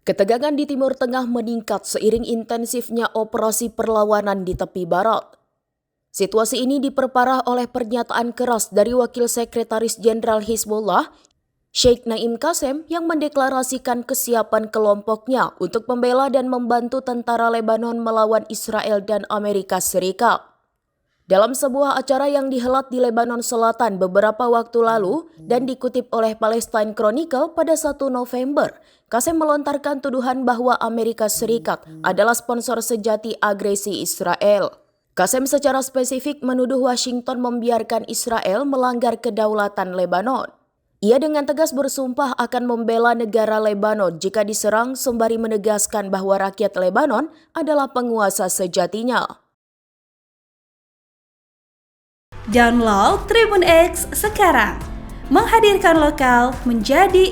Ketegangan di Timur Tengah meningkat seiring intensifnya operasi perlawanan di tepi barat. Situasi ini diperparah oleh pernyataan keras dari Wakil Sekretaris Jenderal Hizbullah, Sheikh Naim Qassem, yang mendeklarasikan kesiapan kelompoknya untuk membela dan membantu tentara Lebanon melawan Israel dan Amerika Serikat. Dalam sebuah acara yang dihelat di Lebanon Selatan beberapa waktu lalu dan dikutip oleh Palestine Chronicle pada 1 November, Qassem melontarkan tuduhan bahwa Amerika Serikat adalah sponsor sejati agresi Israel. Qassem secara spesifik menuduh Washington membiarkan Israel melanggar kedaulatan Lebanon. Ia dengan tegas bersumpah akan membela negara Lebanon jika diserang, sembari menegaskan bahwa rakyat Lebanon adalah penguasa sejatinya. Download Tribun X sekarang, menghadirkan lokal menjadi